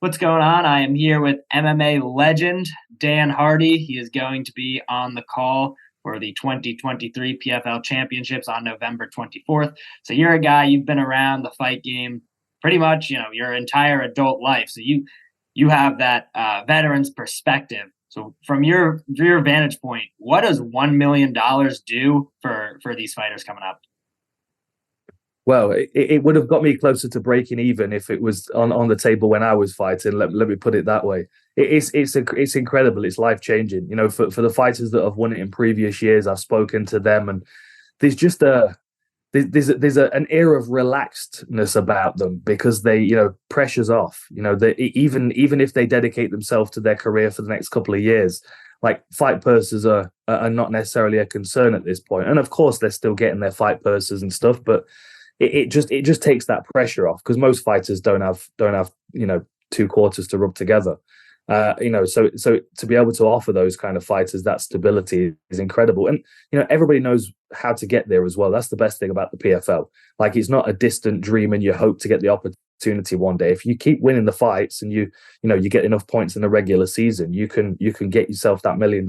What's going on? I am here with MMA legend Dan Hardy. He is going to be on the call for the 2023 PFL Championships on November 24th. So you're a guy, you've been around the fight game pretty much, your entire adult life. So you have that veteran's perspective. So from your vantage point, what does $1 million do for these fighters coming up? Well, it would have got me closer to breaking even if it was on the table when I was fighting. Let me put it that way. It's incredible. It's life changing. For the fighters that have won it in previous years, I've spoken to them, and there's just an air of relaxedness about them because pressure's off. Even if they dedicate themselves to their career for the next couple of years, like fight purses are not necessarily a concern at this point. And of course, they're still getting their fight purses and stuff, but it just takes that pressure off because most fighters don't have 2 quarters to rub together. So to be able to offer those kind of fighters that stability is incredible. And everybody knows how to get there as well. That's the best thing about the PFL. Like, it's not a distant dream and you hope to get the opportunity one day. If you keep winning the fights and you get enough points in the regular season, you can get yourself that $1 million.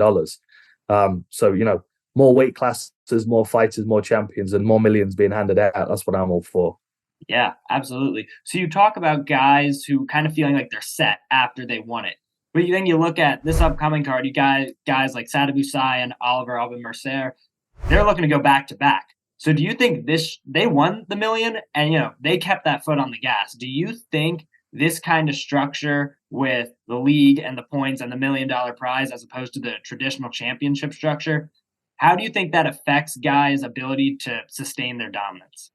More weight classes, more fighters, more champions, and more millions being handed out. That's what I'm all for. Yeah, absolutely. So you talk about guys who kind of feeling like they're set after they won it. But then you look at this upcoming card, you guys like Sadibou and Oliver Aubin-Mercier, they're looking to go back to back. So do you think they won the million and they kept that foot on the gas? Do you think this kind of structure with the league and the points and the $1 million prize as opposed to the traditional championship structure, how do you think that affects guys' ability to sustain their dominance?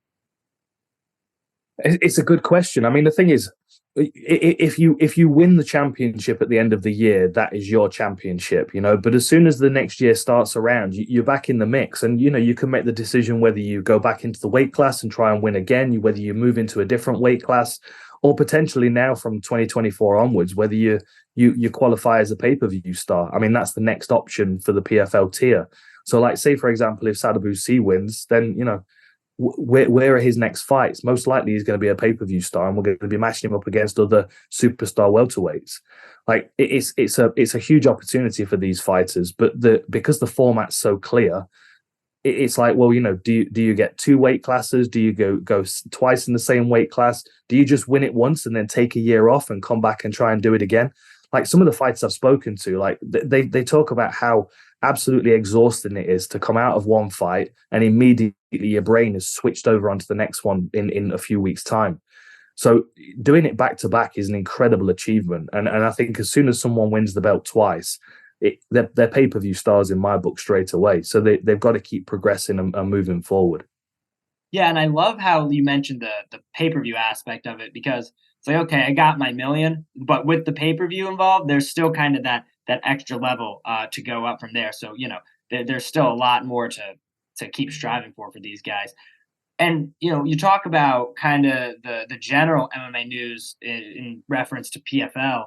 It's a good question. I mean, the thing is, if you win the championship at the end of the year, that is your championship, But as soon as the next year starts around, you're back in the mix, and you can make the decision whether you go back into the weight class and try and win again, whether you move into a different weight class, or potentially now from 2024 onwards, whether you qualify as a pay-per-view star. I mean, that's the next option for the PFL tier. So, like, say for example, if Sadibou then where are his next fights? Most likely he's going to be a pay-per-view star, and we're going to be matching him up against other superstar welterweights. Like, it's a huge opportunity for these fighters, but because the format's so clear, it's like, well, do you get 2 weight classes? Do you go twice in the same weight class? Do you just win it once and then take a year off and come back and try and do it again? Like, some of the fights I've spoken to, like, they talk about how absolutely exhausting it is to come out of one fight and immediately your brain is switched over onto the next one in a few weeks' time. So doing it back to back is an incredible achievement. And I think as soon as someone wins the belt twice, they're pay-per-view stars in my book straight away. So they've got to keep progressing and moving forward. Yeah, and I love how you mentioned the pay-per-view aspect of it, because it's like, okay, I got my million, but with the pay-per-view involved, there's still kind of that extra level to go up from there. So, there's still a lot more to keep striving for these guys. And, you talk about kind of the general MMA news in reference to PFL.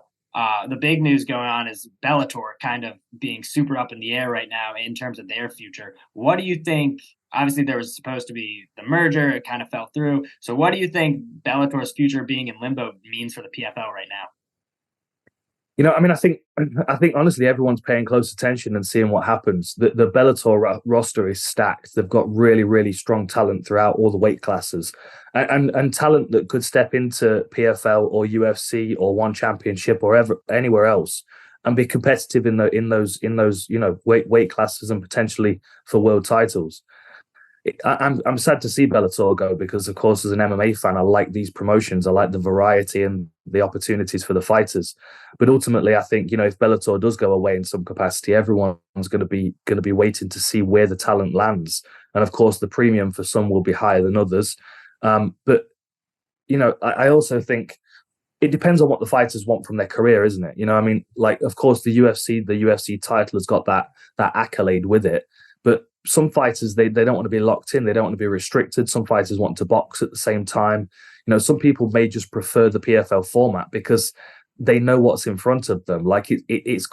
The big news going on is Bellator kind of being super up in the air right now in terms of their future. What do you think? Obviously, there was supposed to be the merger. It kind of fell through. So what do you think Bellator's future being in limbo means for the PFL right now? I mean, I think honestly, everyone's paying close attention and seeing what happens. The Bellator roster is stacked. They've got really, really strong talent throughout all the weight classes, and talent that could step into PFL or UFC or one championship or anywhere else and be competitive in those weight classes and potentially for world titles. I'm sad to see Bellator go because, of course, as an MMA fan, I like these promotions. I like the variety and the opportunities for the fighters. But ultimately, I think if Bellator does go away in some capacity, everyone's going to be waiting to see where the talent lands. And of course, the premium for some will be higher than others. But I also think it depends on what the fighters want from their career, isn't it? I mean, like, of course, the UFC title has got that accolade with it, but some fighters, they don't want to be locked in. They don't want to be restricted. Some fighters want to box at the same time. Some people may just prefer the PFL format because they know what's in front of them. Like, it's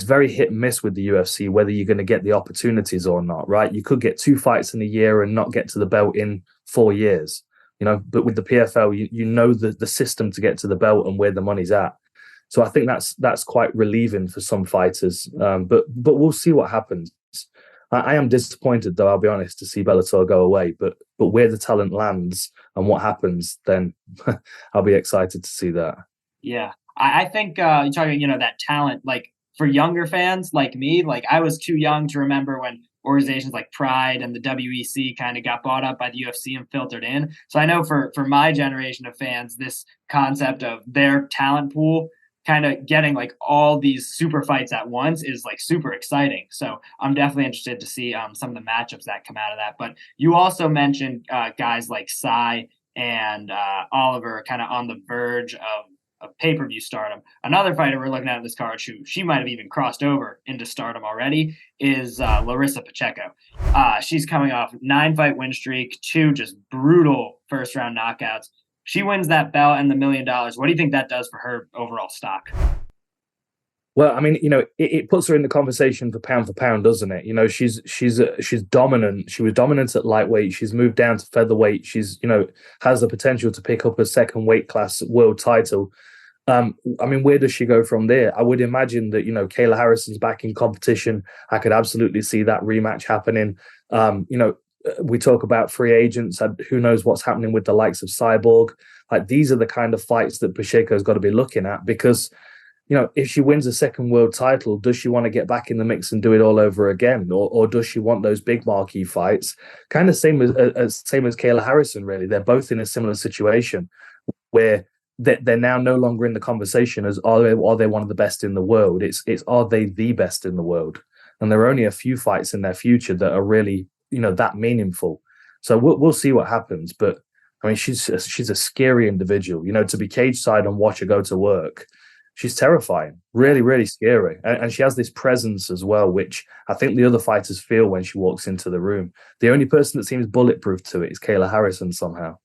very hit and miss with the UFC, whether you're going to get the opportunities or not, right? You could get 2 fights in a year and not get to the belt in 4 years. but with the PFL, you know the system to get to the belt and where the money's at. So I think that's quite relieving for some fighters. But we'll see what happens. I am disappointed, though, I'll be honest, to see Bellator go away. But where the talent lands and what happens, then I'll be excited to see that. Yeah. I think you're talking, that talent, like for younger fans like me, like I was too young to remember when organizations like Pride and the WEC kind of got bought up by the UFC and filtered in. So I know for my generation of fans, this concept of their talent pool kind of getting like all these super fights at once is like super exciting. So I'm definitely interested to see some of the matchups that come out of that. But you also mentioned guys like Sai and Oliver kind of on the verge of pay-per-view stardom. Another fighter we're looking at in this card, who she might have even crossed over into stardom already, is Larissa Pacheco. She's coming off 9-fight win streak, 2 just brutal first-round knockouts. She wins that belt and the $1 million. What do you think that does for her overall stock? Well, I mean, it puts her in the conversation for pound, doesn't it? She's dominant. She was dominant at lightweight. She's moved down to featherweight. She's, has the potential to pick up a second weight class world title. I mean, where does she go from there? I would imagine that, Kayla Harrison's back in competition. I could absolutely see that rematch happening. We talk about free agents, and who knows what's happening with the likes of Cyborg. Like, these are the kind of fights that Pacheco's got to be looking at, because if she wins a second world title, does she want to get back in the mix and do it all over again? Or does she want those big marquee fights? Kind of same as Kayla Harrison, really. They're both in a similar situation where they're now no longer in the conversation as are they one of the best in the world? It's are they the best in the world? And there are only a few fights in their future that are really, that meaningful. So we'll see what happens. But I mean, she's a scary individual, to be cage side and watch her go to work. She's terrifying, really, really scary. And she has this presence as well, which I think the other fighters feel when she walks into the room. The only person that seems bulletproof to it is Kayla Harrison somehow.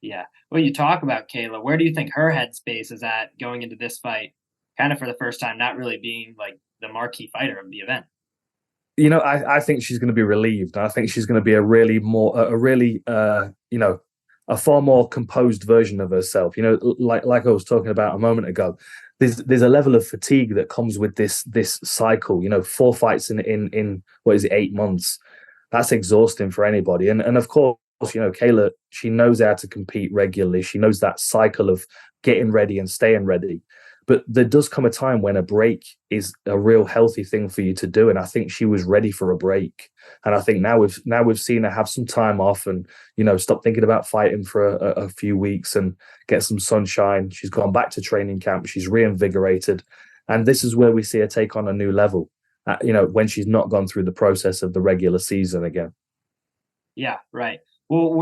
Yeah. Well, you talk about Kayla. Where do you think her headspace is at going into this fight, kind of for the first time, not really being like the marquee fighter of the event? I think she's going to be relieved. I think she's going to be a far more composed version of herself. Like I was talking about a moment ago. There's a level of fatigue that comes with this cycle. 4 fights in what is it, 8 months? That's exhausting for anybody. And of course, Kayla, she knows how to compete regularly. She knows that cycle of getting ready and staying ready. But there does come a time when a break is a real healthy thing for you to do. And I think she was ready for a break. And I think now we've seen her have some time off and, stop thinking about fighting for a few weeks and get some sunshine. She's gone back to training camp. She's reinvigorated. And this is where we see her take on a new level, when she's not gone through the process of the regular season again. Yeah, right. Well,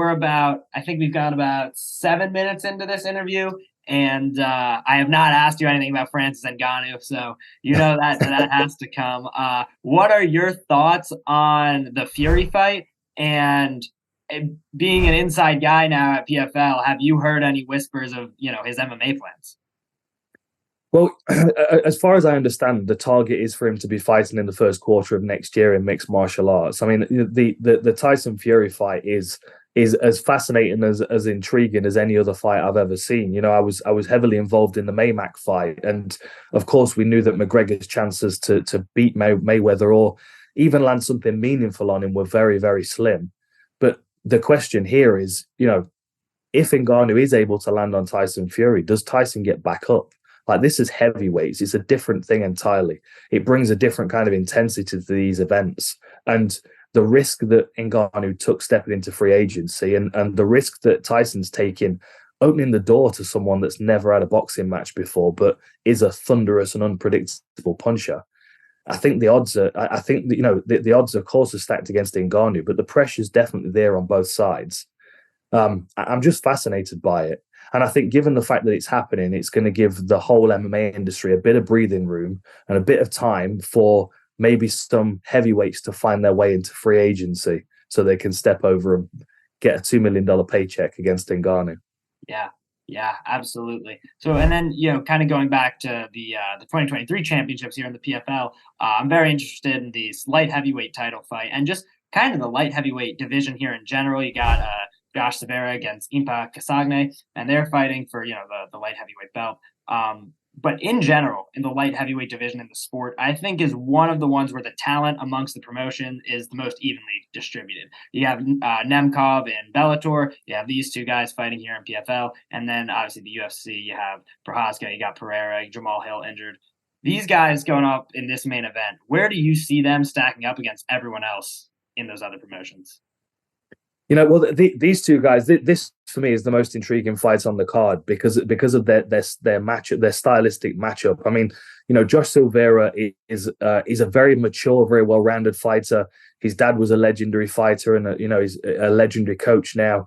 I think we've got about 7 minutes into this interview. And I have not asked you anything about Francis Ngannou, so that has to come. What are your thoughts on the Fury fight? And being an inside guy now at PFL, have you heard any whispers of his MMA plans? Well, as far as I understand, the target is for him to be fighting in the first quarter of next year in mixed martial arts. I mean, the Tyson Fury fight is as fascinating as intriguing as any other fight I've ever seen. I was heavily involved in the Maymac fight, and of course we knew that McGregor's chances to beat Mayweather or even land something meaningful on him were very, very slim. But the question here is, if Ngannou is able to land on Tyson Fury, does Tyson get back up? Like, this is heavyweights. It's a different thing entirely. It brings a different kind of intensity to these events. And the risk that Ngannou took stepping into free agency and the risk that Tyson's taking, opening the door to someone that's never had a boxing match before, but is a thunderous and unpredictable puncher. I think the odds are, the odds, of course, are stacked against Ngannou, but the pressure's definitely there on both sides. I'm just fascinated by it. And I think given the fact that it's happening, it's going to give the whole MMA industry a bit of breathing room and a bit of time for maybe some heavyweights to find their way into free agency so they can step over and get a $2 million paycheck against Ngannou. Yeah, absolutely. So, and then, kind of going back to the 2023 championships here in the PFL, I'm very interested in this light heavyweight title fight and just kind of the light heavyweight division here in general. You got Josh Silveira against Impa Kasanganay, and they're fighting for the light heavyweight belt. But in general, in the light heavyweight division in the sport, I think is one of the ones where the talent amongst the promotion is the most evenly distributed. You have Nemkov in Bellator, you have these two guys fighting here in PFL, and then obviously the UFC, you have Prohaska, you got Pereira, Jamal Hill injured. These guys going up in this main event, where do you see them stacking up against everyone else in those other promotions? Well, these two guys, this for me is the most intriguing fight on the card because of their match, their stylistic matchup. I mean, Josh Silveira is a very mature, very well-rounded fighter. His dad was a legendary fighter, and he's a legendary coach now.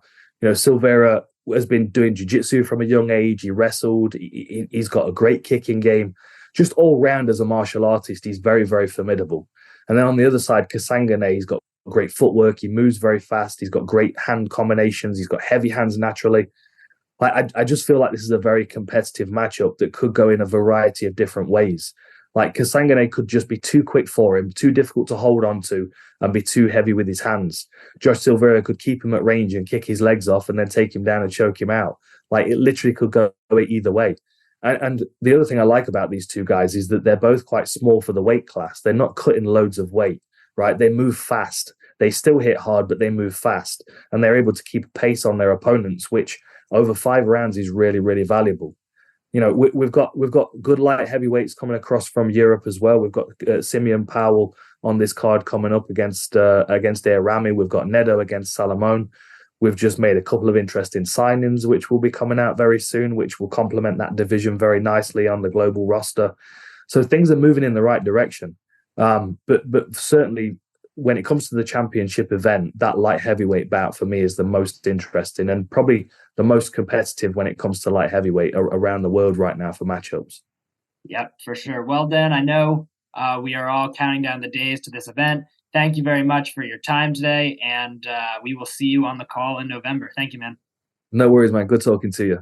Silveira has been doing jiu-jitsu from a young age. He wrestled. He's got a great kicking game. Just all round as a martial artist, he's very, very formidable. And then on the other side, Kasanganay, he's got great footwork. He moves very fast. He's got great hand combinations. He's got heavy hands naturally. I just feel like this is a very competitive matchup that could go in a variety of different ways. Like Kasanganay could just be too quick for him, too difficult to hold on to, and be too heavy with his hands. Josh Silveira could keep him at range and kick his legs off and then take him down and choke him out. Like it literally could go either way. And the other thing I like about these two guys is that they're both quite small for the weight class. They're not cutting loads of weight, right? They move fast. They still hit hard, but they move fast. And they're able to keep pace on their opponents, which over 5 rounds is really, really valuable. We've got good light heavyweights coming across from Europe as well. We've got Simeon Powell on this card coming up against Rami. We've got Nedo against Salomon. We've just made a couple of interesting signings, which will be coming out very soon, which will complement that division very nicely on the global roster. So things are moving in the right direction. But certainly when it comes to the championship event, that light heavyweight bout for me is the most interesting and probably the most competitive when it comes to light heavyweight around the world right now for matchups. Yep, for sure. Well, Dan, I know we are all counting down the days to this event. Thank you very much for your time today, and we will see you on the call in November. Thank you, man. No worries, man. Good talking to you.